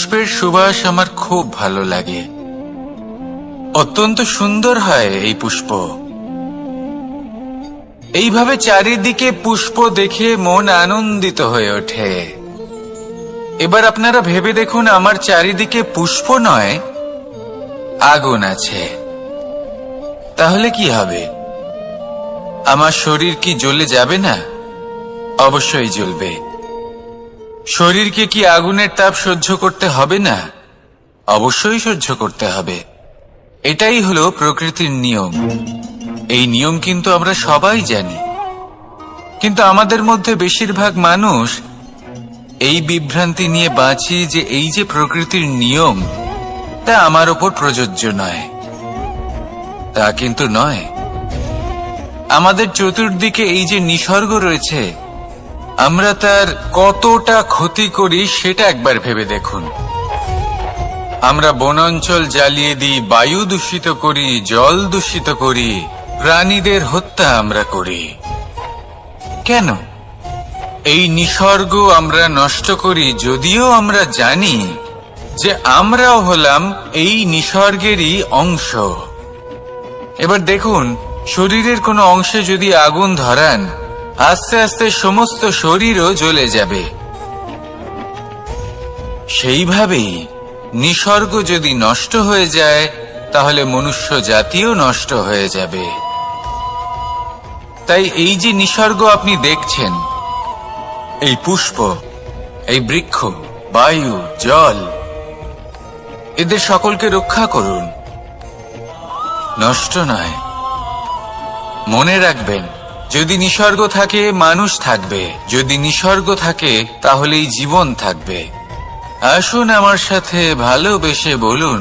পুষ্পের সুবাস আমার খুব ভালো লাগে। অত্যন্ত সুন্দর হয় এই পুষ্প। এইভাবে চারিদিকে পুষ্প দেখে মন আনন্দিত হয়ে ওঠে। এবার আপনারা ভেবে দেখুন, আমার চারিদিকে পুষ্প নয়, আগুন আছে। তাহলে কি হবে? আমার শরীর কি জ্বলে যাবে না? অবশ্যই জ্বলবে। শরীরকে কি আগুনের তাপ সহ্য করতে হবে না? অবশ্যই সহ্য করতে হবে। এটাই হলো প্রকৃতির নিয়ম। এই নিয়ম কিন্তু আমরা সবাই জানি, কিন্তু আমাদের মধ্যে বেশিরভাগ মানুষ এই বিভ্রান্তি নিয়ে বাঁচি যে এই যে প্রকৃতির নিয়ম তা আমার ওপর প্রযোজ্য নয়। তা কিন্তু নয়। আমাদের চতুর্দিকে এই যে নিসর্গ রয়েছে, আমরা তার কতটা ক্ষতি করি সেটা একবার ভেবে দেখুন। আমরা বনাঞ্চল জ্বালিয়ে দিই, বায়ু দূষিত করি, জল দূষিত করি, প্রাণীদের হত্যা আমরা করি। কেন? এই নিসর্গ আমরা নষ্ট করি, যদিও আমরা জানি যে আমরাও হলাম এই নিসর্গেরই অংশ। এবার দেখুন, শরীরের কোনো অংশে যদি আগুন ধরান, আস্তে আস্তে সমস্ত শরীরও জ্বলে যাবে। সেইভাবেই নিসর্গ যদি নষ্ট হয়ে যায়, তাহলে মনুষ্য জাতিও নষ্ট হয়ে যাবে। তাই এই যে নিসর্গ আপনি দেখছেন, এই পুষ্প, এই বৃক্ষ, বায়ু, জল, এদের সকলকে রক্ষা করুন, নষ্ট নয়। মনে রাখবেন, যদি নিসর্গ থাকে মানুষ থাকবে, যদি নিসর্গ থাকে তাহলেই জীবন থাকবে। আসুন আমার সাথে ভালোবেসে বলুন,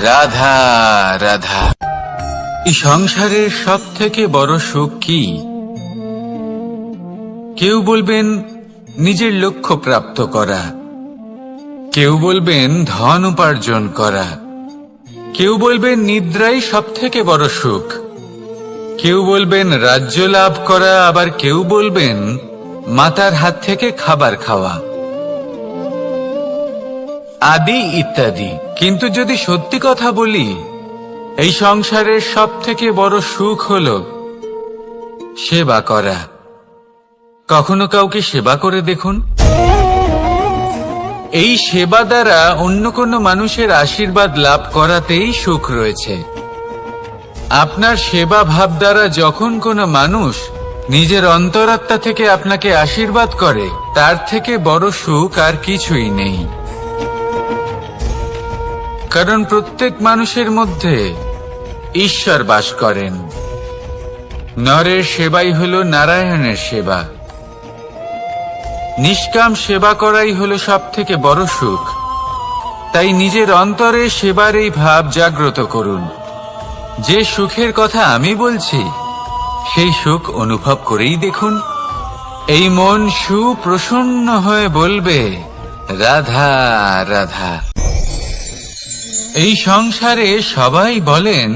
রাধা রাধা। এই সংসারের সব থেকে বড় সুখ কি? কেউ বলবেন নিজের লক্ষ্য প্রাপ্ত করা, কেউ বলবেন ধন উপার্জন করা, কেউ বলবেন নিদ্রাই সব থেকে বড় সুখ, কেউ বলবেন রাজ্য লাভ করা, আবার কেউ বলবেন মাতার হাত থেকে খাবার খাওয়া, আদি ইত্যাদি। কিন্তু যদি সত্যি কথা বলি, এই সংসারের সব থেকে বড় সুখ হল সেবা করা। কখনো কাউকে সেবা করে দেখুন। এই সেবা দ্বারা অন্য কোনো মানুষের আশীর্বাদ লাভ করাতেই সুখ রয়েছে। আপনার সেবা ভাব দ্বারা যখন কোনো মানুষ নিজের অন্তরাত্মা থেকে আপনাকে আশীর্বাদ করে, তার থেকে বড় সুখ আর কিছুই নেই। কারণ প্রত্যেক মানুষের মধ্যে ঈশ্বর বাস করেন। নরের সেবাই হল নারায়ণের সেবা। নিষ্কাম সেবা করাই হলো সব থেকে বড় সুখ। তাই নিজের অন্তরে সেবার এই ভাব জাগ্রত করুন। যে সুখের কথা আমি বলছি, সেই সুখ অনুভব করেই দেখুন। এই মন সুপ্রসন্ন হয়ে বলবে, রাধা রাধা। এই সংসারে সবাই বলেন,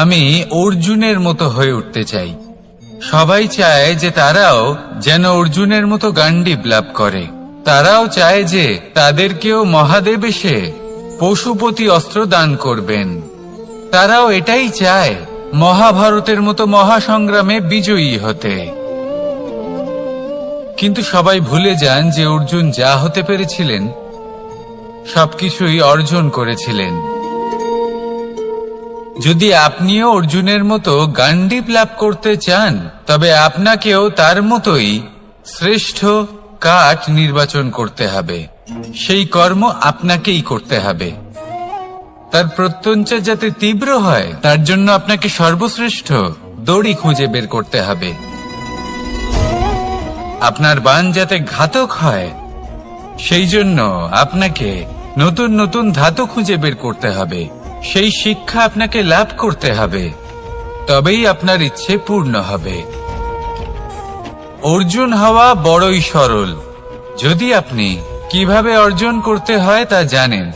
আমি অর্জুনের মতো হয়ে উঠতে চাই। সবাই চায় যে তারাও যেন অর্জুনের মতো গান্ডীব লাভ করে। তারাও চায় যে তাদেরকেও মহাদেব এসে পশুপতি অস্ত্র দান করবেন। তারাও এটাই চায় মহাভারতের মতো মহাসংগ্রামে বিজয়ী হতে। কিন্তু সবাই ভুলে যান যে অর্জুন যা হতে পেরেছিলেন সবকিছুই অর্জন করেছিলেন। যদি আপনিও অর্জুনের মতো গান্ডীব লাভ করতে চান, তবে আপনাকেও তার মতোই শ্রেষ্ঠ কাঠ নির্বাচন করতে হবে। সেই কর্ম আপনাকেই করতে হবে। তার প্রত্যঞ্চা যাতে তীব্র হয়, তার জন্য আপনাকে সর্বশ্রেষ্ঠ দড়ি খুঁজে বের করতে হবে। আপনার বাণ যাতে ঘাতক হয়, সেই জন্য আপনাকে নতুন নতুন ধাতু খুঁজে বের করতে হবে। সেই শিক্ষা আপনাকে লাভ করতে হবে, তবেই আপনার ইচ্ছে পূর্ণ হবে। অর্জুন হওয়া বড়ই সরল, যদি আপনি কিভাবে অর্জন করতে হয় তা জানেন।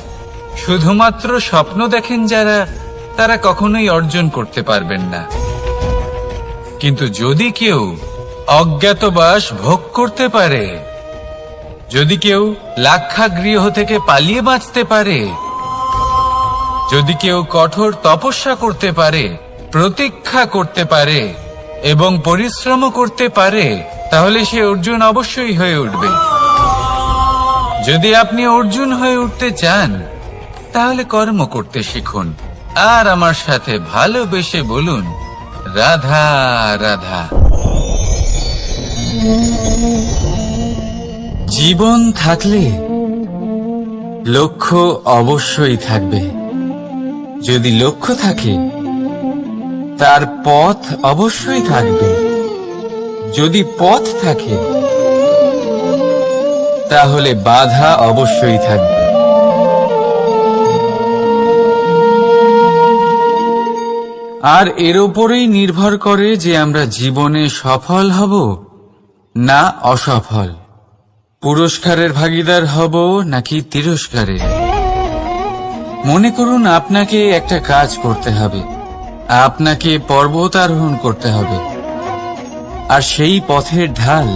শুধুমাত্র স্বপ্ন দেখেন যারা, তারা কখনোই অর্জন করতে পারবেন না। কিন্তু যদি কেউ অজ্ঞাতবাস ভোগ করতে পারে, যদি কেউ লাক্ষাগৃহ থেকে পালিয়ে বাঁচতে পারে, যদি কেউ কঠোর তপস্যা করতে পারে, প্রতীক্ষা করতে পারে এবং পরিশ্রম করতে পারে, তাহলে সে অর্জুন অবশ্যই হয়ে উঠবে। যদি আপনি অর্জুন হয়ে উঠতে চান, তাহলে কর্ম করতে শিখুন আর আমার সাথে ভালোবেসে বলুন, রাধা রাধা। জীবন থাকলে লক্ষ্য অবশ্যই থাকবে। যদি লক্ষ্য থাকে, তার পথ অবশ্যই থাকবে। যদি পথ থাকে, তাহলে বাধা অবশ্যই থাকবে। আর এর ওপরেই নির্ভর করে যে আমরা জীবনে সফল হব না অসফল, পুরস্কারের ভাগীদার হব নাকি তিরস্কারের। মনে করুন আপনাকে একটা কাজ করতে হবে, আপনাকে পর্বত আরোহণ করতে হবে, আর সেই পথের ঢাল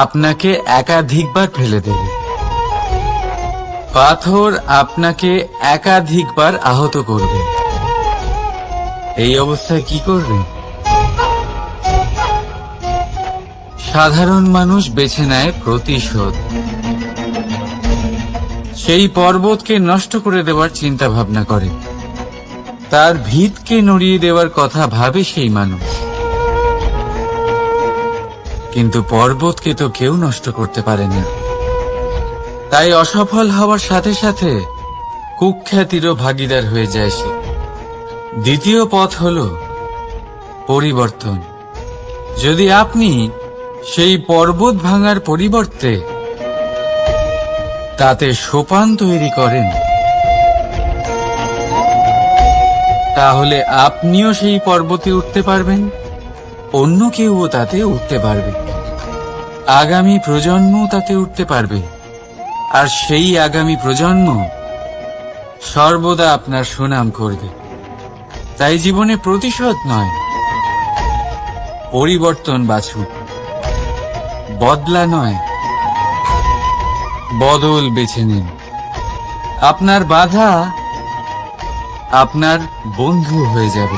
আপনাকে একাধিকবার ফেলে দেবে। পাথর আপনাকে একাধিকবার আহত করবে। এই অবস্থায় কি করবে? সাধারণ মানুষ বেছে নেয় প্রতিশোধ। সেই পর্বতকে নষ্ট করে দেওয়ার চিন্তা ভাবনা করে, তার ভিতকে নড়িয়ে দেওয়ার কথা ভাবে সেই মানুষ। কিন্তু পর্বতকে তো কেউ নষ্ট করতে পারে না। তাই অসফল হওয়ার সাথে সাথে কুখ্যাতিরও ভাগীদার হয়ে যায় সে। দ্বিতীয় পথ হল পরিবর্তন। যদি আপনি সেই পর্বত ভাঙার পরিবর্তে তাতে সোপান তৈরি করেন, তাহলে আপনিও সেই পর্বতে উঠতে পারবেন, অন্য কেউও তাতে উঠতে পারবে, আগামী প্রজন্মও তাতে উঠতে পারবে, আর সেই আগামী প্রজন্ম সর্বদা আপনার সুনাম করবে। তাই জীবনে প্রতিশোধ নয়, পরিবর্তন বাছুন। বদলা নয়, বদল বেছে নিন। আপনার বাধা আপনার বন্ধু হয়ে যাবে।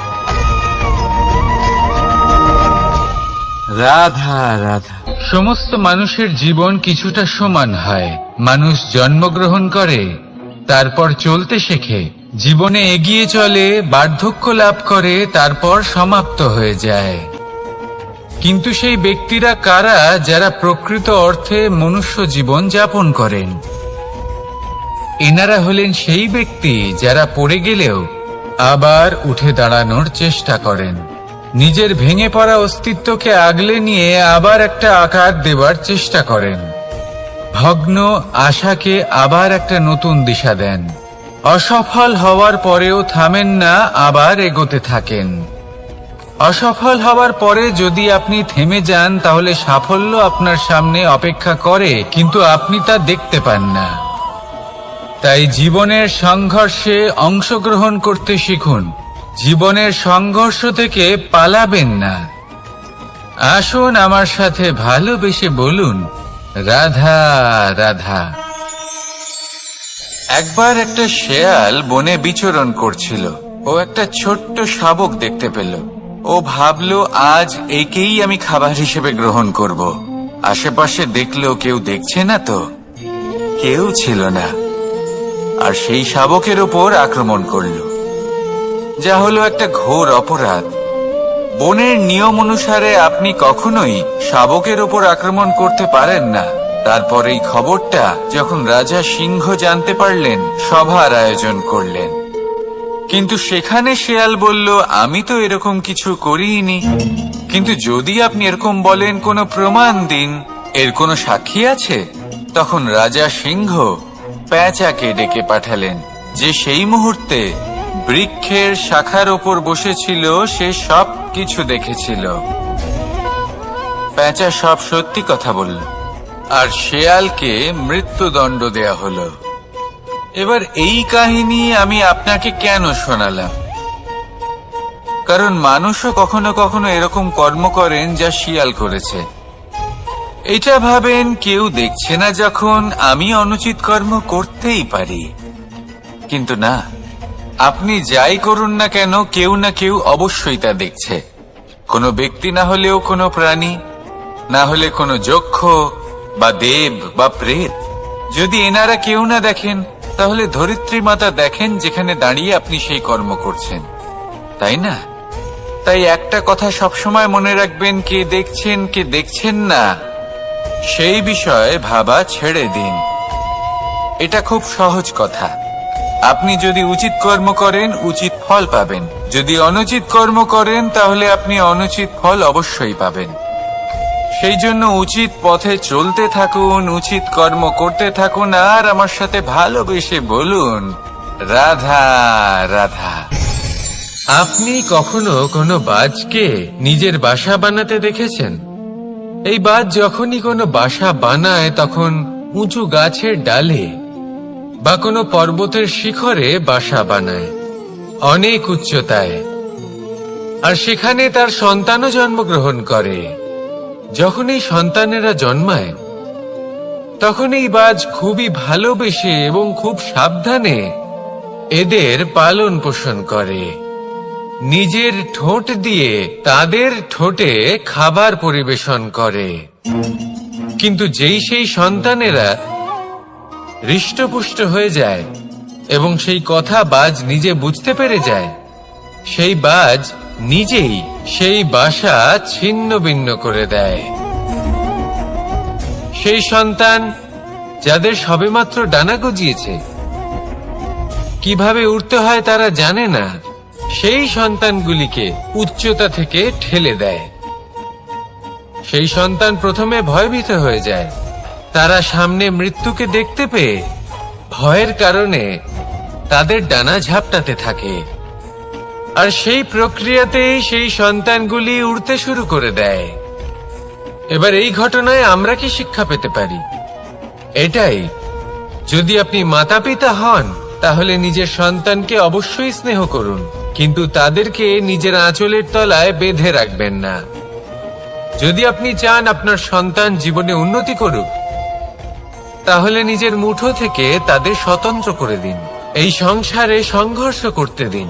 রাধা রাধা। সমস্ত মানুষের জীবন কিছুটা সমান হয়। মানুষ জন্মগ্রহণ করে, তারপর চলতে শেখে, জীবনে এগিয়ে চলে, বার্ধক্য লাভ করে, তারপর সমাপ্ত হয়ে যায়। কিন্তু সেই ব্যক্তিরা কারা যারা প্রকৃত অর্থে মনুষ্য জীবন যাপন করেন? এনারা হলেন সেই ব্যক্তি যারা পড়ে গেলেও আবার উঠে দাঁড়ানোর চেষ্টা করেন, নিজের ভেঙে পড়া অস্তিত্বকে আগলে নিয়ে আবার একটা আকার দেবার চেষ্টা করেন, ভগ্ন আশাকে আবার একটা নতুন দিশা দেন। অসফল হওয়ার পরেও থামেন না, আবার এগোতে থাকেন। অসফল হওয়ার পরে যদি আপনি থেমে যান, তাহলে সাফল্য আপনার সামনে অপেক্ষা করে, কিন্তু আপনি তা দেখতে পান না। তাই জীবনের সংঘর্ষে অংশগ্রহণ করতে শিখুন। জীবনের সংঘর্ষ থেকে পালাবেন না। আসুন আমার সাথে ভালোবেসে বলুন, রাধা রাধা। একবার একটা শেয়াল বনে বিচরণ করছিল। ও একটা ছোট্ট শাবক দেখতে পেল। ও ভাবল, আজ একেই আমি খাবার হিসেবে গ্রহণ করব। আশেপাশে দেখলো কেউ দেখছে না তো, কেউ ছিল না, আর সেই শাবকের ওপর আক্রমণ করল, যা হলো একটা ঘোর অপরাধ। বনের নিয়ম অনুসারে আপনি কখনোই শাবকের ওপর আক্রমণ করতে পারেন না। তারপর এই খবরটা যখন রাজা সিংহ জানতে পারলেন, সভার আয়োজন করলেন। কিন্তু সেখানে শেয়াল বলল, আমি তো এরকম কিছু করিনি। কিন্তু যদি আপনি এরকম বলেন, কোনো প্রমাণ দিন, এর কোনো সাক্ষী আছে? তখন রাজা সিংহ পেঁচাকে ডেকে পাঠালেন, যে সেই মুহূর্তে বৃক্ষের শাখার ওপর বসেছিল। সে সব কিছু দেখেছিল। পেঁচা সব সত্যি কথা বলল, আর শেয়ালকে মৃত্যুদণ্ড দেয়া হলো। এবার এই কাহিনী আমি আপনাকে কেন শোনালাম? কারণ মানুষও কখনো কখনো এরকম কর্ম করেন যা শিয়াল করেছে। এটা ভাবেন কেউ দেখছে না যখন আমি অনুচিত কর্ম করতেই পারি, কিন্তু না, আপনি যাই করুন না কেন কেউ না কেউ অবশ্যই তা দেখছে। কোনো ব্যক্তি না হলেও কোনো প্রাণী, না হলে কোনো যক্ষ বা দেব বা প্রেত। যদি এনারা কেউ না দেখেন, তাহলে ধরিত্রী মাতা দেখেন যেখানে দাঁড়িয়ে আপনি সেই কর্ম করছেন, তাই না? তাই একটা কথা সবসময় মনে রাখবেন, কে দেখছেন কে দেখছেন না সেই বিষয়ে ভাবা ছেড়ে দিন। এটা খুব সহজ কথা। আপনি যদি উচিত কর্ম করেন উচিত ফল পাবেন, যদি অনুচিত কর্ম করেন তাহলে আপনি অনুচিত ফল অবশ্যই পাবেন। সেই জন্য উচিত পথে চলতে থাকুন, উচিত কর্ম করতে থাকুন, আর আমার সাথে ভালোবেসে বলুন, রাধা রাধা। আপনি কখনো কোনো বাজকে নিজের বাসা বানাতে দেখেছেন? এই বাজ যখনই কোনো বাসা বানায় তখন উঁচু গাছের ডালে বা কোনো পর্বতের শিখরে বাসা বানায়, অনেক উচ্চতায়, আর সেখানে তার সন্তানও জন্মগ্রহণ করে। যখন এই সন্তানেরা জন্মায় তখন এই বাজ খুবই ভালোবেসে এবং খুব সাবধানে এদের পালন পোষণ করে। নিজের ঠোঁট দিয়ে তাদের ঠোঁটে খাবার পরিবেশন করে। কিন্তু যেই সেই সন্তানেরা হৃষ্টপুষ্ট হয়ে যায় এবং সেই কথা বাজ নিজে বুঝতে পেরে যায়, সেই বাজ নিজেই সেই বাসা ছিন্ন ভিন্ন করে দেয়। সেই সন্তান যাদের সবেমাত্র ডানা গজিয়েছে, কিভাবে উড়তে হয় তারা জানে না, সেই সন্তানগুলিকে উচ্চতা থেকে ঠেলে দেয়। সেই সন্তান প্রথমে ভয়ভীত হয়ে যায়। তারা সামনে মৃত্যুকে দেখতে পেয়ে ভয়ের কারণে তাদের ডানা ঝাপটাতে থাকে, আর সেই প্রক্রিয়াতেই সেই সন্তানগুলি উড়তে শুরু করে দেয়। এবার এই ঘটনায় আমরা কি শিক্ষা পেতে পারি? এটাই, যদি আপনি মাতা পিতা হন তাহলে নিজের সন্তানকে অবশ্যই স্নেহ করুন, কিন্তু তাদেরকে নিজের আঁচলের তলায় বেঁধে রাখবেন না। যদি আপনি চান আপনার সন্তান জীবনে উন্নতি করুক, তাহলে নিজের মুঠো থেকে তাদের স্বতন্ত্র করে দিন, এই সংসারে সংঘর্ষ করতে দিন।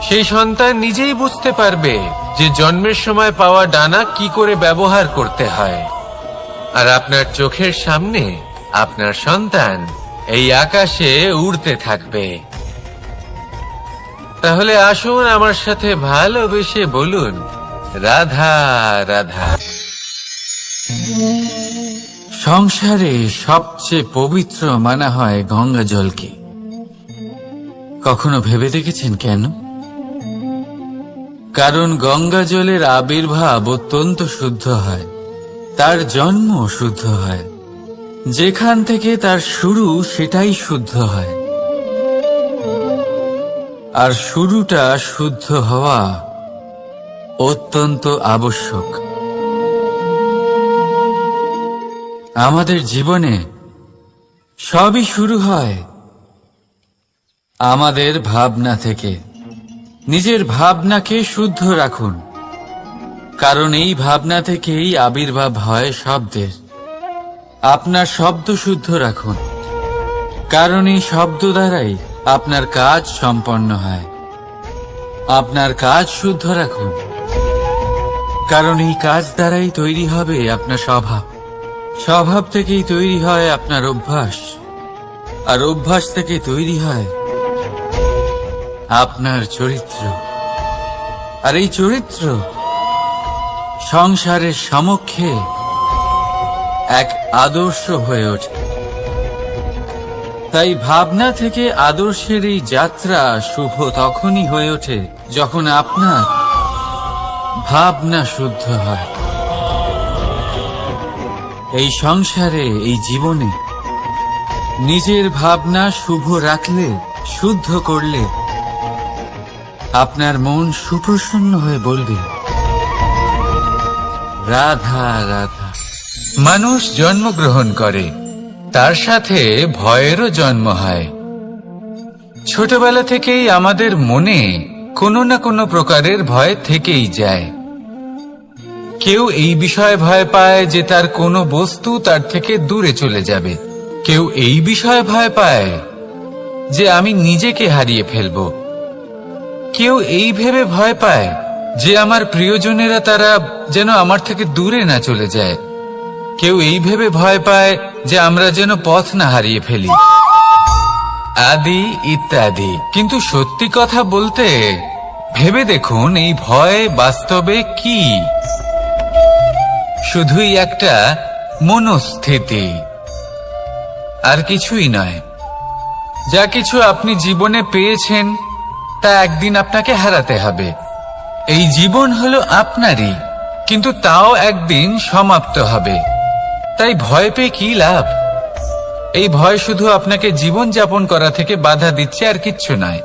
সেই সন্তান নিজেই বুঝতে পারবে যে জন্মের সময় পাওয়া ডানা কি করে ব্যবহার করতে হয়। আর আপনার চোখের সামনে আপনার সন্তান এই আকাশে উড়তে থাকবে। তাহলে আসুন আমার সাথে ভালোবেসে বলুন, রাধা রাধা। সংসারে সবচেয়ে পবিত্র মানা হয় গঙ্গা জলকে। কখনো ভেবে দেখেছেন কেন? কারণ গঙ্গা জলের আবির্ভাব অত্যন্ত শুদ্ধ হয়, তার জন্ম শুদ্ধ হয়, যেখান থেকে তার শুরু সেটাই শুদ্ধ হয়। আর শুরুটা শুদ্ধ হওয়া অত্যন্ত আবশ্যক। আমাদের জীবনে সবই শুরু হয় আমাদের ভাবনা থেকে। নিজের ভাবনাকে শুদ্ধ রাখুন, কারণ এই ভাবনা থেকেই আবির্ভাব হয় শব্দের। আপনার শব্দ শুদ্ধ রাখুন, কারণ এই শব্দ দ্বারাই আপনার কাজ সম্পন্ন হয়। আপনার কাজ শুদ্ধ রাখুন, কারণ এই কাজ দ্বারাই তৈরি হবে আপনার স্বভাব। স্বভাব থেকেই তৈরি হয় আপনার অভ্যাস, আর অভ্যাস থেকে তৈরি হয় আপনার চরিত্র। আর এই চরিত্র সংসারের সমক্ষে এক আদর্শ হয়ে ওঠে। তাই ভাবনা থেকে আদর্শের এই যাত্রা শুভ তখনই হয়ে ওঠে যখন আপনার ভাবনা শুদ্ধ হয়। এই সংসারে, এই জীবনে নিজের ভাবনা শুভ রাখলে, শুদ্ধ করলে আপনার মন সুপ্রসন্ন হয়ে বলবে, রাধা রাধা। মানুষ জন্মগ্রহণ করে, তার সাথে ভয়েরও জন্ম হয়। ছোটবেলা থেকেই আমাদের মনে কোনো না কোনো প্রকারের ভয় থেকেই যায়। কেউ এই বিষয়ে ভয় পায় যে তার কোনো বস্তু তার থেকে দূরে চলে যাবে। কেউ এই বিষয়ে ভয় পায় যে আমি নিজেকে হারিয়ে ফেলব। কেউ এই ভেবে ভয় পায় যে আমার প্রিয়জনেরা তারা যেন আমার থেকে দূরে না চলে যায়। কেউ এই ভেবে ভয় পায় যে আমরা যেন পথ না হারিয়ে ফেলি, আদি ইত্যাদি। কিন্তু সত্যি কথা বলতে, ভেবে দেখুন এই ভয় বাস্তবে কি? শুধুই একটা মনস্থিতি, আর কিছুই নয়। যা কিছু আপনি জীবনে পেয়েছেন তা একদিন আপনাকে হারাতে হবে। এই জীবন হলো আপনারই, কিন্তু তাও একদিন সমাপ্ত হবে। তাই ভয় পেয়ে কি লাভ? এই ভয় শুধু আপনাকে জীবন যাপন করা থেকে বাধা দিচ্ছে, আর কিচ্ছু নয়।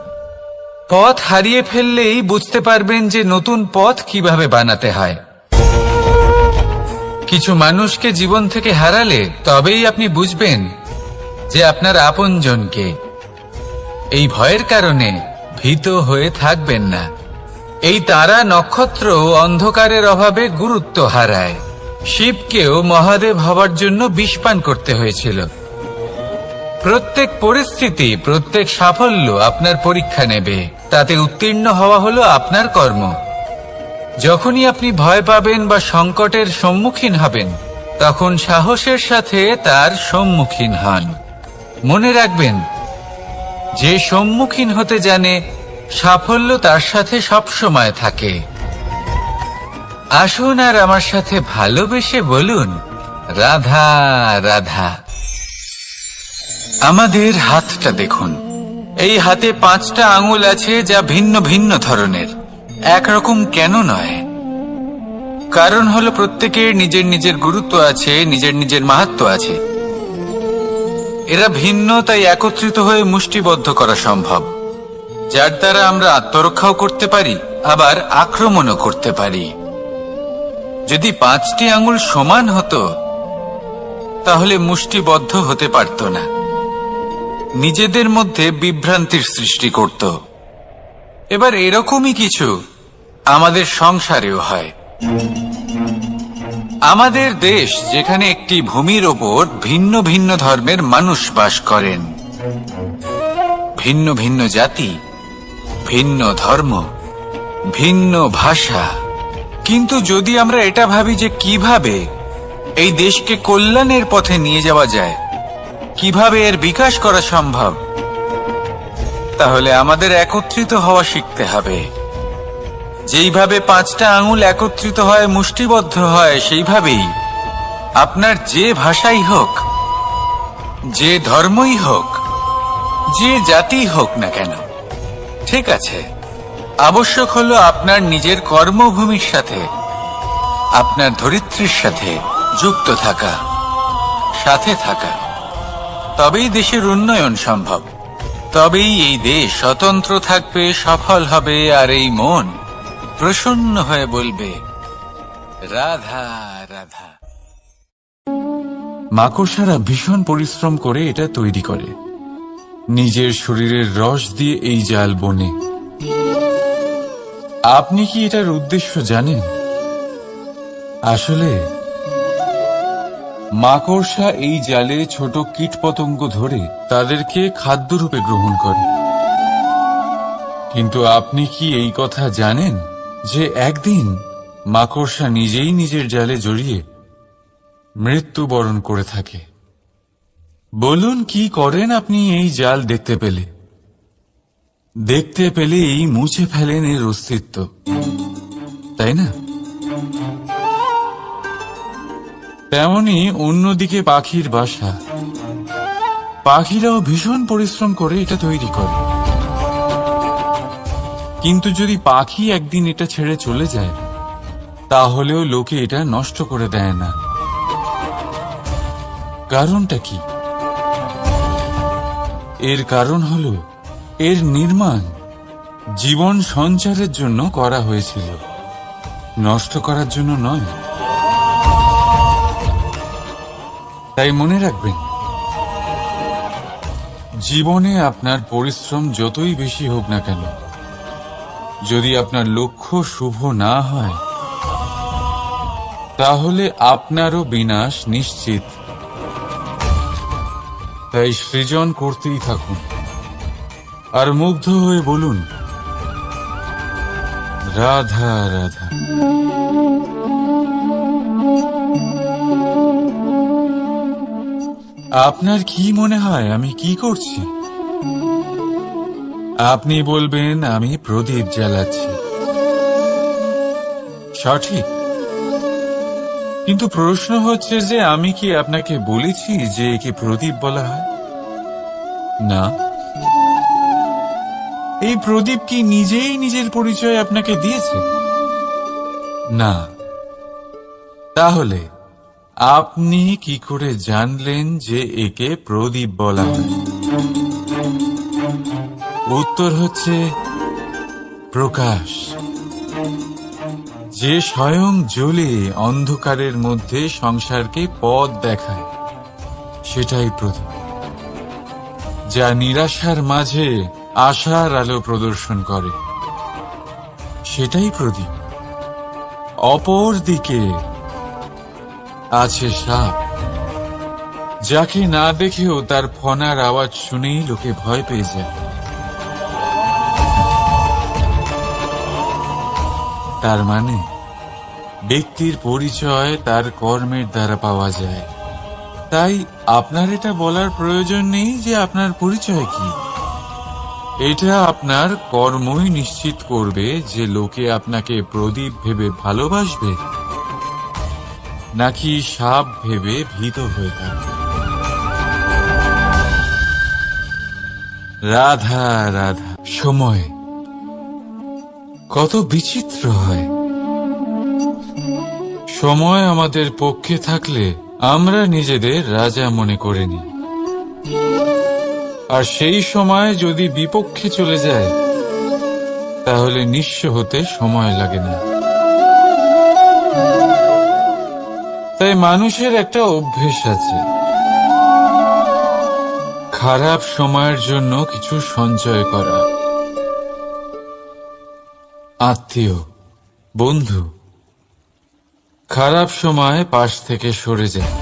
পথ হারিয়ে ফেললেই বুঝতে পারবেন যে নতুন পথ কিভাবে বানাতে হয়। কিছু মানুষকে জীবন থেকে হারালে তবেই আপনি বুঝবেন যে আপনার আপনজনকে। এই ভয়ের কারণে ভীত হয়ে থাকবেন না। এই তারা নক্ষত্র অন্ধকারের অভাবে গুরুত্ব হারায়। শিবকেও মহাদেব হবার জন্য বিষ পান করতে হয়েছিল। প্রত্যেক পরিস্থিতি, প্রত্যেক সাফল্য আপনার পরীক্ষা নেবে। তাতে উত্তীর্ণ হওয়া হলো আপনার কর্ম। যখনই আপনি ভয় পাবেন বা সংকটের সম্মুখীন হবেন, তখন সাহসের সাথে তার সম্মুখীন হন। মনে রাখবেন, যে সম্মুখীন হতে জানে সাফল্য তার সাথে সবসময় থাকে। আসুন আর আমার সাথে ভালোবেসে বলুন, রাধা রাধা। আমাদের হাতটা দেখুন। এই হাতে 5টা আঙুল আছে, যা ভিন্ন ভিন্ন ধরনের। একরকম কেন নয়? কারণ হলো প্রত্যেকের নিজের নিজের গুরুত্ব আছে, নিজের নিজের মাহাত্ম্য আছে। এরা ভিন্ন, তাই একত্রিত হয়ে মুষ্টিবদ্ধ করা সম্ভব, যার দ্বারা আমরা আত্মরক্ষাও করতে পারি, আবার আক্রমণও করতে পারি। যদি 5টি আঙুল সমান হতো তাহলে মুষ্টিবদ্ধ হতে পারত না, নিজেদের মধ্যে বিভ্রান্তির সৃষ্টি করত। এবার এরকমই কিছু আমাদের সংসারেও হয়। আমাদের দেশ, যেখানে একটি ভূমির ওপর ভিন্ন ভিন্ন ধর্মের মানুষ বাস করেন, ভিন্ন ভিন্ন জাতি, ভিন্ন ধর্ম, ভিন্ন ভাষা। কিন্তু যদি আমরা এটা ভাবি যে কিভাবে এই দেশকে কল্যাণের পথে নিয়ে যাওয়া যায়, কিভাবে এর বিকাশ করা সম্ভব, তাহলে আমাদের একত্রিত হওয়া শিখতে হবে। যেইভাবে 5টা আঙুল একত্রিত হয়, মুষ্টিবদ্ধ হয়, সেইভাবেই আপনার যে ভাষাই হোক, যে ধর্মই হোক, যে জাতি হোক না কেন, ঠিক আছে, আবশ্যক হলো আপনার নিজের কর্মভূমির সাথে, আপনার ধরিত্রীর সাথে যুক্ত থাকা, সাথে থাকা। তবেই দেশের উন্নয়ন সম্ভব। তবেই এই দেশ স্বতন্ত্র থাকবে, সফল হবে, আর এই মন প্রসন্ন হয়ে বলবে, রাধা রাধা। মাকড়সারা ভীষণ পরিশ্রম করে এটা তৈরি করে। নিজের শরীরের রস দিয়ে এই জাল বনে। আপনি কি এটার উদ্দেশ্য জানেন? আসলে মাকড়সা এই জালে ছোট কীটপতঙ্গ ধরে তাদেরকে খাদ্যরূপে গ্রহণ করে। কিন্তু আপনি কি এই কথা জানেন যে একদিন মাকড়সা নিজেই নিজের জালে জড়িয়ে মৃত্যুবরণ করে থাকে? বলুন, কি করেন আপনি এই জাল দেখতে পেলে? দেখতে পেলেই মুছে ফেলেন এর অস্তিত্ব, তাই না? তেমনি অন্যদিকে পাখির বাসা। পাখিরাও ভীষণ পরিশ্রম করে এটা তৈরি করে। কিন্তু যদি পাখি একদিন এটা ছেড়ে চলে যায়, তাহলেও লোকে এটা নষ্ট করে দেয় না। কারণটা কি? এর কারণ হলো এর নির্মাণ জীবন সঞ্চারের জন্য করা হয়েছিল, নষ্ট করার জন্য নয়। তাই মনে রাখবেন, জীবনে আপনার পরিশ্রম যতই বেশি হোক না কেন, যদি আপনার লক্ষ্য শুভ না হয়, তাহলে আপনারও বিনাশ নিশ্চিত। তাই সৃজন করতেই থাকুন আর মুগ্ধ হয়ে বলুন, রাধা রাধা। আপনার কি মনে হয় আমি কি করছি? আপনি বলবেন আমি প্রদীপ জ্বালাচ্ছি। সঠিক, কিন্তু প্রশ্ন হচ্ছে যে আমি কি আপনাকে বলেছি যে একে প্রদীপ বলা হয়? না। এই প্রদীপ কি নিজেই নিজের পরিচয় আপনাকে দিয়েছে? না। তাহলে আপনি কি করে জানলেন যে একে প্রদীপ বলা হয়? উত্তর হচ্ছে প্রকাশ। যে স্বয়ং জ্বলে অন্ধকারের মধ্যে সংসারকে পথ দেখায়, সেটাই প্রদীপ। যা নিরাশার মাঝে আশার আলো প্রদর্শন করে, সেটাই প্রদীপ। অপর দিকে আছে সাপ, যাকে না দেখেও তার ফনার আওয়াজ শুনেই লোকে ভয় পেয়ে যায়। তার মানে ব্যক্তির পরিচয় তার কর্মের দ্বারা পাওয়া যায়। তাই আপনার এটা বলার প্রয়োজন নেই যে আপনার পরিচয় কি। এটা আপনার কর্মই নিশ্চিত করবে যে লোকে আপনাকে প্রদীপ ভেবে ভালোবাসবে নাকি সাপ ভেবে ভীত হয়ে থাকবে। রাধা রাধা। সময় কত বিচিত্র হয়। সময় আমাদের পক্ষে থাকলে আমরা নিজেদের রাজা মনে করে নিই, আর সেই সময় যদি বিপক্ষে চলে যায় তাহলে নিঃস্ব হতে সময় লাগে না। তাই মানুষের একটা অভ্যেস আছে, খারাপ সময়ের জন্য কিছু সঞ্চয় করা। আত্মীয়, বন্ধু খারাপ সময় পাশ থেকে সরে যায়।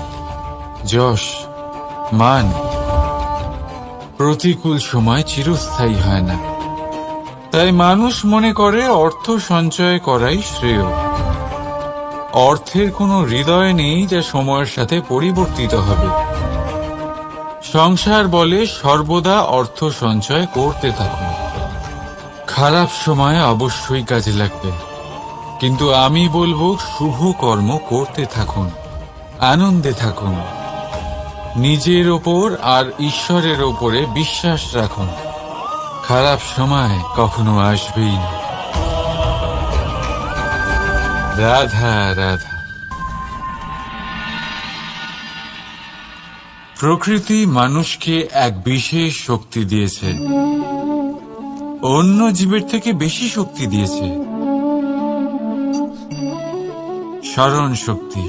যশ, মান প্রতিকূল সময় চিরস্থায়ী হয় না। তাই মানুষ মনে করে অর্থ সঞ্চয় করাই শ্রেয়। অর্থের কোনো হৃদয় নেই যা সময়ের সাথে পরিবর্তিত হবে। সংসার বলে সর্বদা অর্থ সঞ্চয় করতে থাকুন। খারাপ সময় অবশ্যই কাজে লাগবে, কিন্তু আমি বলবো শুভ কর্ম করতে থাকুন, আনন্দে থাকুন, নিজের ওপর আর ঈশ্বরের ওপরে বিশ্বাস রাখুন। খারাপ সময় কখনো আসবেই না। রাধা রাধা। প্রকৃতি মানুষকে এক বিশেষ শক্তি দিয়েছে, অন্য জীবের থেকে বেশি শক্তি দিয়েছে। স্মরণ শক্তি।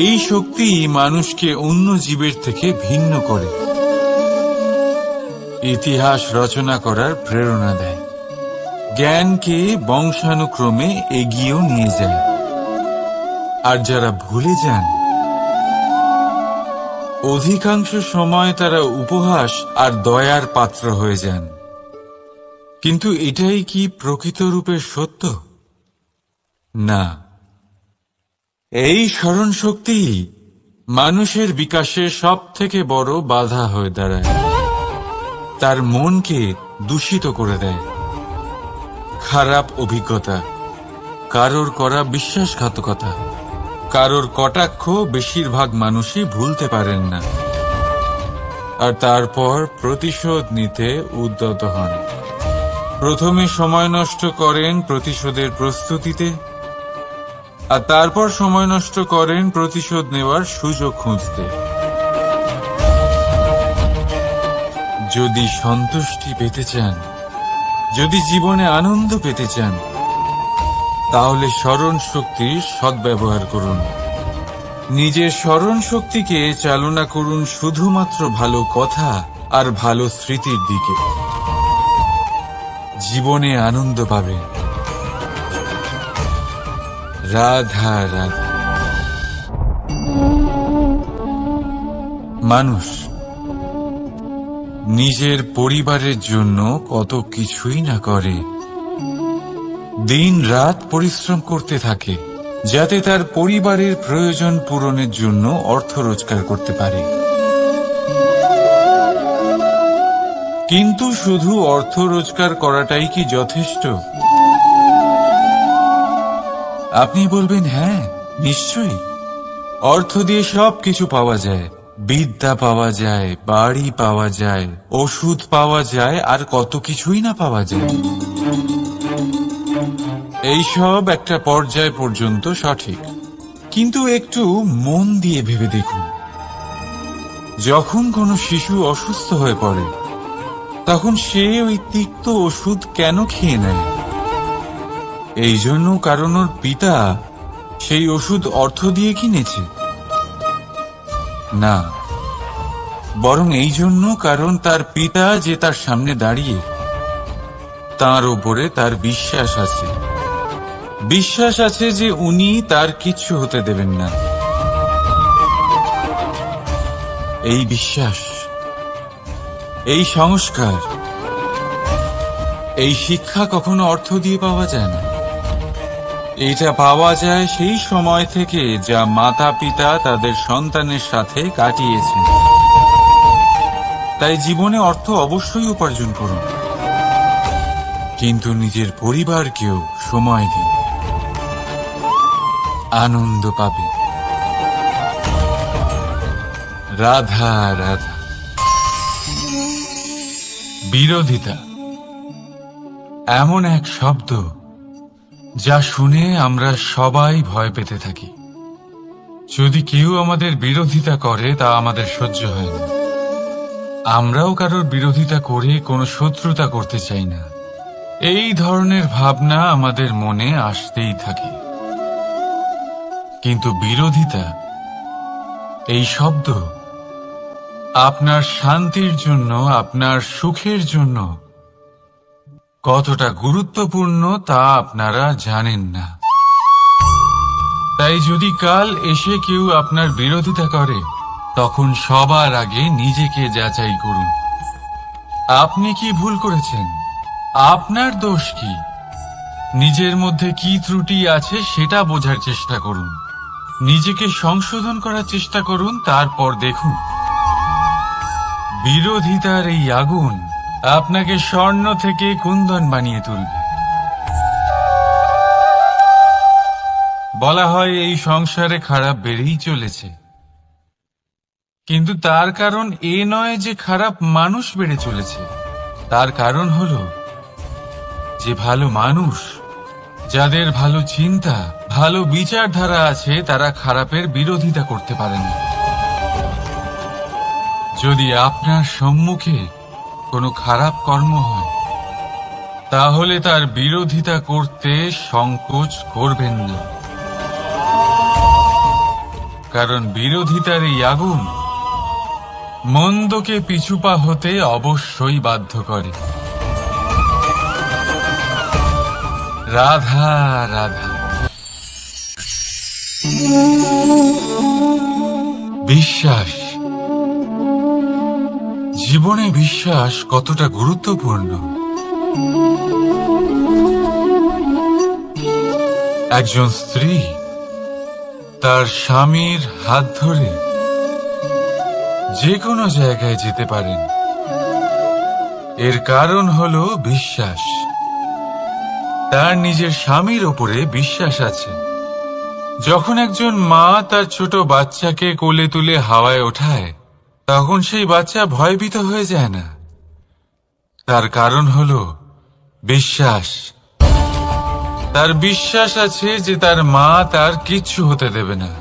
এই শক্তি মানুষকে অন্য জীবের থেকে ভিন্ন করে, ইতিহাস রচনা করার প্রেরণা দেয়, জ্ঞানকে বংশানুক্রমে এগিয়েও নিয়ে যায়। আর যারা ভুলে যান, অধিকাংশ সময় তারা উপহাস আর দয়ার পাত্র হয়ে যান। কিন্তু এটাই কি প্রকৃত রূপে সত্য? না। এই স্মরণ শক্তি মানুষের বিকাশে সব থেকে বড় বাধা হয়ে দাঁড়ায়। তার মনকে দূষিত করে দেয়। খারাপ অভিজ্ঞতা, কারোর করা বিশ্বাসঘাতকতা, কারোর কটাক্ষ বেশিরভাগ মানুষই ভুলতে পারেন না, আর তারপর প্রতিশোধ নিতে উদ্যত হন। প্রথমে সময় নষ্ট করেন প্রতিশোধের প্রস্তুতিতে, আর তারপর সময় নষ্ট করেন প্রতিশোধ নেওয়ার সুযোগ খুঁজতে। যদি সন্তুষ্টি পেতে চান, যদি জীবনে আনন্দ পেতে চান, তাহলে স্মরণ শক্তির সদ্ব্যবহার করুন। নিজের স্মরণ শক্তিকে চালনা করুন শুধুমাত্র ভালো কথা আর ভালো স্মৃতির দিকে। জীবনে আনন্দ পাবেন, রাধা রাধা। মানুষ নিজের পরিবারের জন্য কত কিছুই না করে, দিন রাত পরিশ্রম করতে থাকে যাতে তার পরিবারের প্রয়োজন পূরণের জন্য অর্থ রোজগার করতে পারে। কিন্তু শুধু অর্থ রোজগার করাটাই কি যথেষ্ট? আপনি বলবেন হ্যাঁ, নিশ্চয়ই। অর্থ দিয়ে সবকিছু পাওয়া যায়, বিদ্যা পাওয়া যায়, বাড়ি পাওয়া যায়, ওষুধ পাওয়া যায়, আর কত কিছুই না পাওয়া যায়। এইসব একটা পর্যায় পর্যন্ত সঠিক, কিন্তু একটু মন দিয়ে ভেবে দেখুন, যখন কোনো শিশু অসুস্থ হয়ে পড়ে তখন সে ওই তিক্ত ওষুধ কেন খেয়ে নেয়? এই জন্য কারণ ওর পিতা সেই ওষুধ অর্থ দিয়ে কিনেছে? না, বরং এই জন্য কারণ তার পিতা যে তার সামনে দাঁড়িয়ে, তার ওপরে তার বিশ্বাস আছে। বিশ্বাস আছে যে উনি তার কিচ্ছু হতে দেবেন না। এই বিশ্বাস, এই সংস্কার, এই শিক্ষা কখনো অর্থ দিয়ে পাওয়া যায় না। এটা পাওয়া যায় সেই সময় থেকে যা মাতা পিতা তাদের সন্তানের সাথে কাটিয়েছেন। তাই জীবনে অর্থ অবশ্যই উপার্জন করুন, কিন্তু নিজের পরিবারকেও সময় দিন, আনন্দ পাবে। রাধা রাধা। বিরোধিতা এমন এক শব্দ যা শুনে আমরা সবাই ভয় পেতে থাকি। যদি কেউ আমাদের বিরোধিতা করে তা আমাদের সহ্য হয় না। আমরাও কারোর বিরোধিতা করে কোনো শত্রুতা করতে চাই না। এই ধরনের ভাবনা আমাদের মনে আসতেই থাকে। কিন্তু বিরোধিতা, এই শব্দ আপনার শান্তির জন্য, আপনার সুখের জন্য কতটা গুরুত্বপূর্ণ তা আপনারা জানেন না। তাই যদি কাল এসে কেউ আপনার বিরোধিতা করে, তখন সবার আগে নিজেকে যাচাই করুন। আপনি কি ভুল করেছেন? আপনার দোষ কি? নিজের মধ্যে কি ত্রুটি আছে সেটা বোঝার চেষ্টা করুন। নিজেকে সংশোধন করার চেষ্টা করুন, তারপর দেখুন বিরোধিতার এই আগুন আপনাকে স্বর্ণ থেকে কুন্দন বানিয়ে তুলবে। বলা হয় এই সংসারে খারাপ বেড়েই চলেছে, কিন্তু তার কারণ এ নয় যে খারাপ মানুষ বেড়ে চলেছে। তার কারণ হলো যে ভালো মানুষ, যাদের ভালো চিন্তা, ভালো বিচারধারা আছে, তারা খারাপের বিরোধিতা করতে পারে না। যদি আপনার সম্মুখে কোনো খারাপ কর্ম হয়, তাহলে তার বিরোধিতা করতে সংকোচ করবেন না, কারণ বিরোধিতার এই আগুন মন্দকে পিছুপা হতে অবশ্যই বাধ্য করে। রাধা রাধা। বিশ্বাস, জীবনে বিশ্বাস কতটা গুরুত্বপূর্ণ। একজন স্ত্রী তার স্বামীর হাত ধরে যে কোনো জায়গায় যেতে পারেন, এর কারণ হলো বিশ্বাস। তার নিজের স্বামীর ওপরে বিশ্বাস আছে। যখন একজন মা তার ছোট বাচ্চাকে কোলে তুলে হাওয়ায় ওঠায়, তখন সেই বাচ্চা ভয়ভীত হয়ে যায় না। তার কারণ হলো বিশ্বাস। তার বিশ্বাস আছে যে তার মা তার কিচ্ছু হতে দেবে না।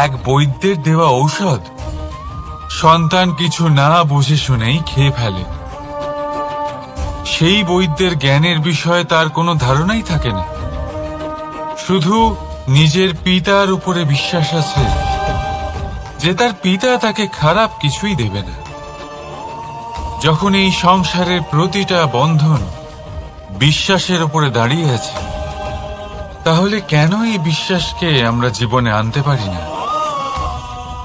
এক বৈদ্যের দেওয়া ঔষধ সন্তান কিছু না বুঝে শুনেই খেয়ে ফেলে। সেই বৈদ্যের জ্ঞানের বিষয়ে তার কোনো ধারণাই থাকে না, শুধু নিজের পিতার উপরে বিশ্বাস আছে যে তার পিতা তাকে খারাপ কিছুই দেবে না। যখন এই সংসারের প্রতিটা বন্ধন বিশ্বাসের উপরে দাঁড়িয়ে আছে, তাহলে কেন এই বিশ্বাসকে আমরা জীবনে আনতে পারি না?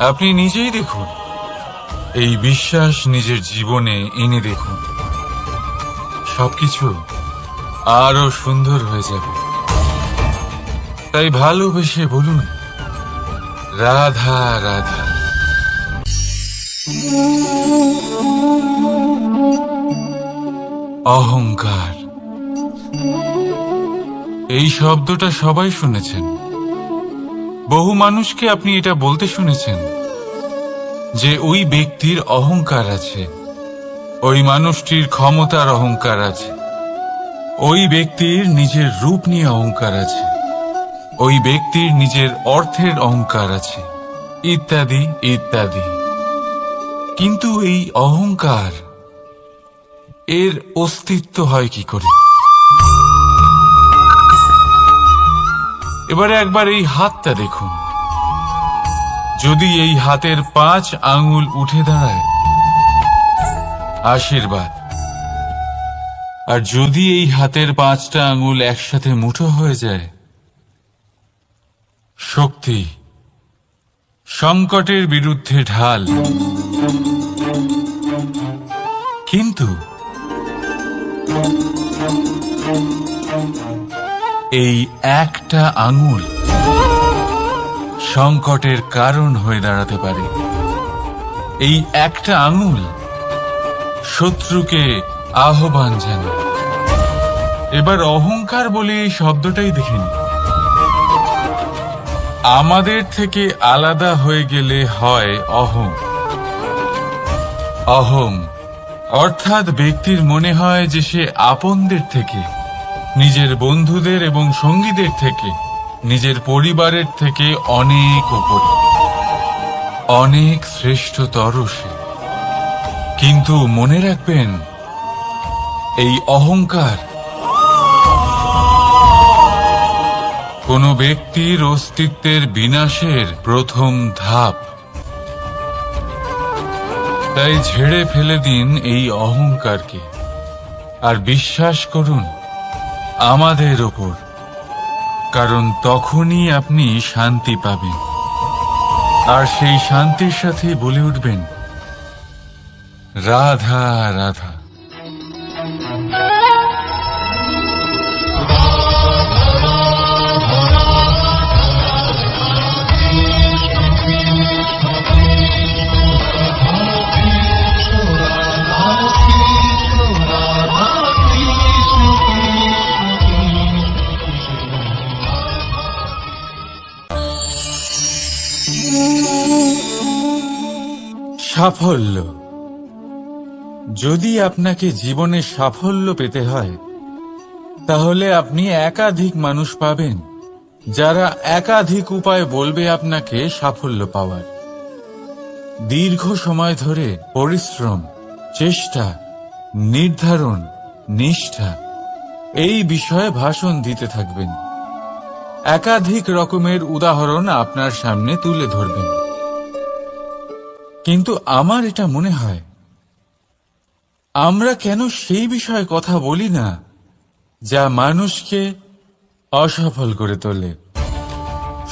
আপনি নিজেই দেখুন, এই বিশ্বাস নিজের জীবনে এনে দেখুন, সবকিছু আরো সুন্দর হয়ে যাবে। তাই ভালোবেসে বলুন, রাধা রাধা। অহংকার, এই শব্দটা সবাই শুনেছেন। বহু মানুষকে আপনি এটা বলতে শুনেছেন যে ওই ব্যক্তির অহংকার আছে, ওই মানুষটির ক্ষমতার অহংকার আছে, ওই ব্যক্তির নিজের রূপ নিয়ে অহংকার আছে, ওই ব্যক্তির নিজের অর্থের অহংকার আছে, ইত্যাদি ইত্যাদি। কিন্তু এই অহংকার, এর অস্তিত্ব হয় কি করে? এবারে একবার এই হাতটা দেখুন। যদি এই হাতের 5 আঙ্গুল উঠে দাঁড়ায়, আশীর্বাদ। আর যদি এই হাতের 5টা আঙ্গুল একসাথে মুঠো হয়ে যায়, শক্তি, সংকটের বিরুদ্ধে ঢাল। কিন্তু এই একটা আঙুল সংকটের কারণ হয়ে দাঁড়াতে পারে। এই একটা আঙুল শত্রুকে আহ্বান জানায়। এবার অহংকার বলে এই শব্দটাই দেখেন। আমাদের থেকে আলাদা হয়ে গেলে হয় অহং। অহং অর্থাৎ ব্যক্তির মনে হয় যে সে আপনদের থেকে, নিজের বন্ধুদের এবং সঙ্গীদের থেকে, নিজের পরিবারের থেকে অনেক উপরে, অনেক শ্রেষ্ঠতর সে। কিন্তু মনে রাখবেন, এই অহংকার কোন ব্যক্তির অস্তিত্বের বিনাশের প্রথম ধাপ। তাই ঝেড়ে ফেলে দিন এই অহংকারকে, আর বিশ্বাস করুন আমাদের ওপর, কারণ তখনই আপনি শান্তি পাবেন। আর সেই শান্তির সাথে বলে উঠবেন, রাধা রাধা। সাফল্য। যদি আপনাকে জীবনে সাফল্য পেতে হয়, তাহলে আপনি একাধিক মানুষ পাবেন যারা একাধিক উপায় বলবে আপনাকে সাফল্য পাওয়ার। দীর্ঘ সময় ধরে পরিশ্রম, চেষ্টা, নির্ধারণ, নিষ্ঠা, এই বিষয়ে ভাষণ দিতে থাকবেন। একাধিক রকমের উদাহরণ আপনার সামনে তুলে ধরবেন। কিন্তু আমার এটা মনে হয়, আমরা কেন সেই বিষয়ে কথা বলি না যা মানুষকে অসফল করে তোলে?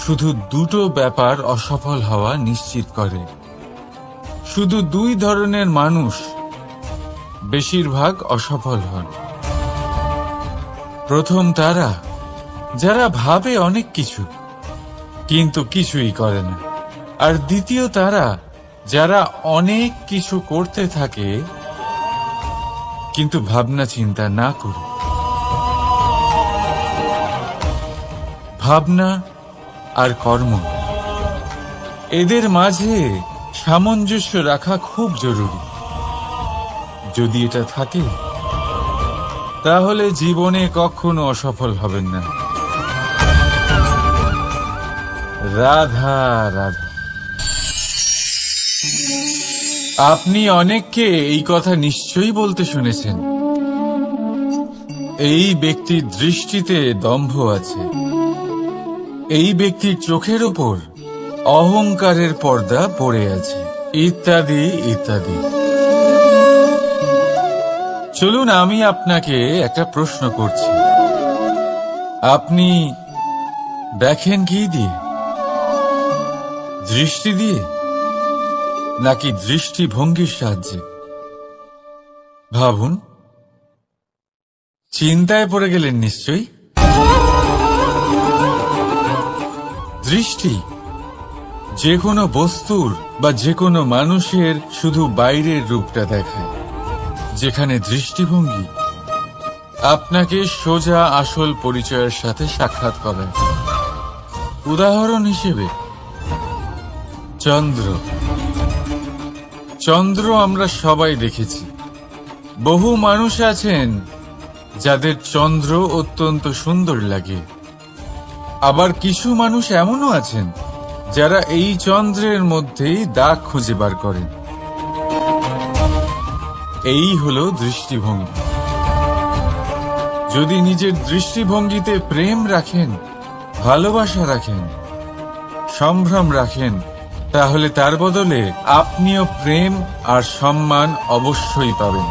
শুধু দুটো ব্যাপার অসফল হওয়া নিশ্চিত করে। শুধু 2 ধরনের মানুষ বেশিরভাগ অসফল হন। প্রথম তারা যারা ভাবে অনেক কিছু কিন্তু কিছুই করে না। আর দ্বিতীয় তারা যারা অনেক কিছু করতে থাকে কিন্তু ভাবনা চিন্তা না করে। ভাবনা আর কর্ম, এদের মাঝে সামঞ্জস্য রাখা খুব জরুরি। যদি এটা থাকে, তাহলে জীবনে কখনো অসফল হবেন না। রাধা রাধা। আপনি অনেককে এই কথা নিশ্চয়ই বলতে শুনেছেন, এই ব্যক্তির দৃষ্টিতে দম্ভ আছে, এই ব্যক্তির চোখের ওপর অহংকারের পর্দা পড়ে আছে, ইত্যাদি ইত্যাদি। চলুন আমি আপনাকে একটা প্রশ্ন করছি। আপনি দেখেন কি দিয়ে? দৃষ্টি দিয়ে নাকি দৃষ্টিভঙ্গির সাহায্যে? ভাবুন। চিন্তায় পড়ে গেলেন নিশ্চয়ই। দৃষ্টি যে কোনো বস্তুর বা যে কোনো মানুষের শুধু বাইরের রূপটা দেখায়, যেখানে দৃষ্টিভঙ্গি আপনাকে সোজা আসল পরিচয়ের সাথে সাক্ষাৎ করায়। উদাহরণ হিসেবে চন্দ্র। চন্দ্র আমরা সবাই দেখেছি। বহু মানুষ আছেন যাদের চন্দ্র অত্যন্ত সুন্দর লাগে, আবার কিছু মানুষ এমনও আছেন যারা এই চন্দ্রের মধ্যেই দাগ খুঁজে বার করেন। এই হলো দৃষ্টিভঙ্গি। যদি নিজের দৃষ্টিভঙ্গিতে প্রেম রাখেন, ভালোবাসা রাখেন, সম্ভ্রম রাখেন, তাহলে তার বদলে আপনিও প্রেম আর সম্মান অবশ্যই পাবেন।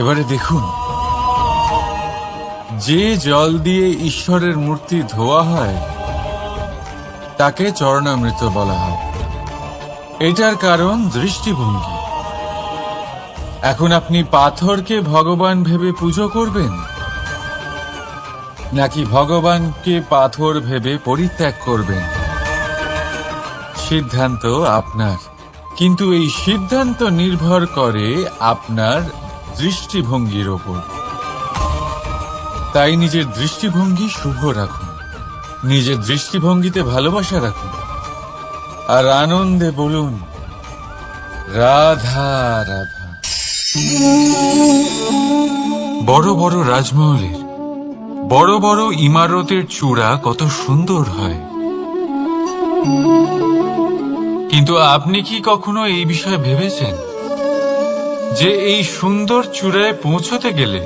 এবারে দেখুন, যে জল দিয়ে ঈশ্বরের মূর্তি ধোয়া হয় তাকে চরণামৃত বলা হয়। এটার কারণ দৃষ্টিভঙ্গি। এখন আপনি পাথরকে ভগবান ভেবে পুজো করবেন, নাকি ভগবানকে পাথর ভেবে পরিত্যাগ করবেন? সিদ্ধান্ত আপনার, কিন্তু এই সিদ্ধান্ত নির্ভর করে আপনার দৃষ্টিভঙ্গির ওপর। তাই নিজের দৃষ্টিভঙ্গি শুভ রাখুন, নিজের দৃষ্টিভঙ্গিতে ভালোবাসা রাখুন, আর আনন্দে বলুন রাধা রাধা। বড় বড় রাজমহলের বড় বড় ইমারতের চূড়া কত সুন্দর হয়, কিন্তু আপনি কি কখনো এই বিষয়ে ভেবেছেন যে এই সুন্দর চূড়ায় পৌঁছতে গেলে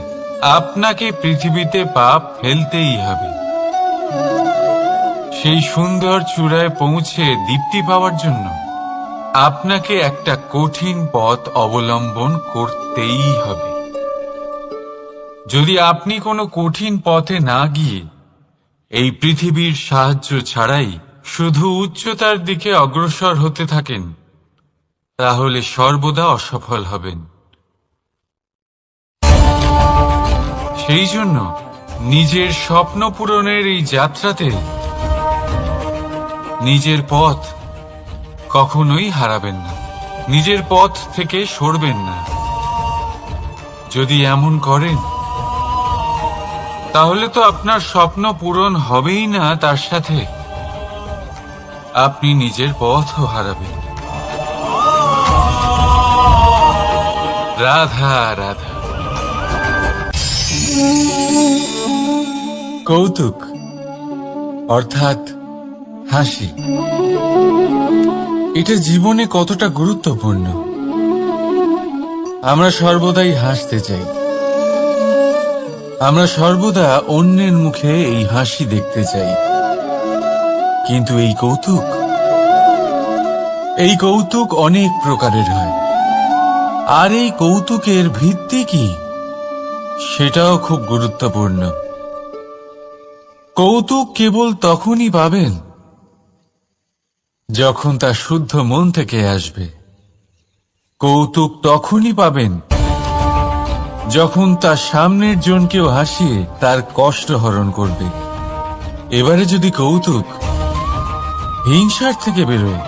আপনাকে পৃথিবীতে পা ফেলতেই হবে? সেই সুন্দর চূড়ায় পৌঁছে দীপ্তি পাওয়ার জন্য আপনাকে একটা কঠিন পথ অবলম্বন করতেই হবে। যদি আপনি কোনো কঠিন পথে না গিয়ে এই পৃথিবীর সাহায্য ছাড়াই শুধু উচ্চতার দিকে অগ্রসর হতে থাকেন, তাহলে সর্বদা অসফল হবেন। সেই জন্য নিজের স্বপ্ন পূরণের এই যাত্রাতে নিজের পথ কখনোই হারাবেন না, নিজের পথ থেকে সরবেন না। যদি এমন করেন, তাহলে তো আপনার স্বপ্ন পূরণ হবেই না, তার সাথে আপনি নিজের পথও হারাবেন। রাধা রাধা। কৌতুক অর্থাৎ হাসি, এটা জীবনে কতটা গুরুত্বপূর্ণ। আমরা সর্বদাই হাসতে চাই, আমরা সর্বদা অন্যের মুখে এই হাসি দেখতে চাই। কিন্তু এই কৌতুক অনেক প্রকারের হয়, আর এই কৌতুকের ভিত্তি কি সেটাও খুব গুরুত্বপূর্ণ। কৌতুক কেবল তখনই পাবেন যখন তা শুদ্ধ মন থেকে আসবে। কৌতুক তখনই পাবেন যখন তার সামনের জনকেও হাসিয়ে তার কষ্ট হরণ করবে। এবারে যদি কৌতুক হিংসার থেকে বেরোয়,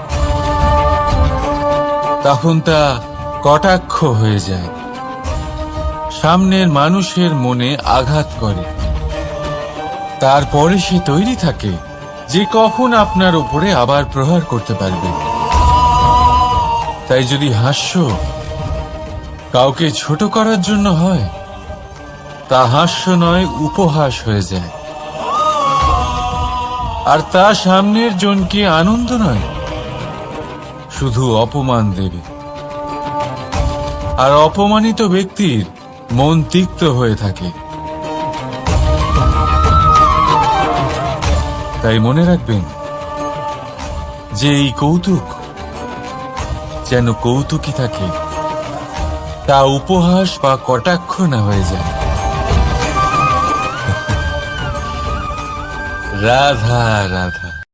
তখন তা কটাক্ষ হয়ে যায়, সামনের মানুষের মনে আঘাত করে। তারপরে সে তৈরি থাকে যে কখন আপনার উপরে আবার প্রহার করতে পারবে। তাই যদি হাস্য কাউকে ছোট করার জন্য হয়, তা হাস্য নয়, উপহাস হয়ে যায়। আর তা সামনের জনকে আনন্দ নয়, শুধু অপমান দেবে। আর অপমানিত ব্যক্তির মন তিক্ত হয়ে থাকে। তাই মনে রাখবেন যে এই কৌতুক যেন কৌতুকই থাকে, তা উপহাস বা কটাক্ষ না হয়ে যায়। রাধা রাধা।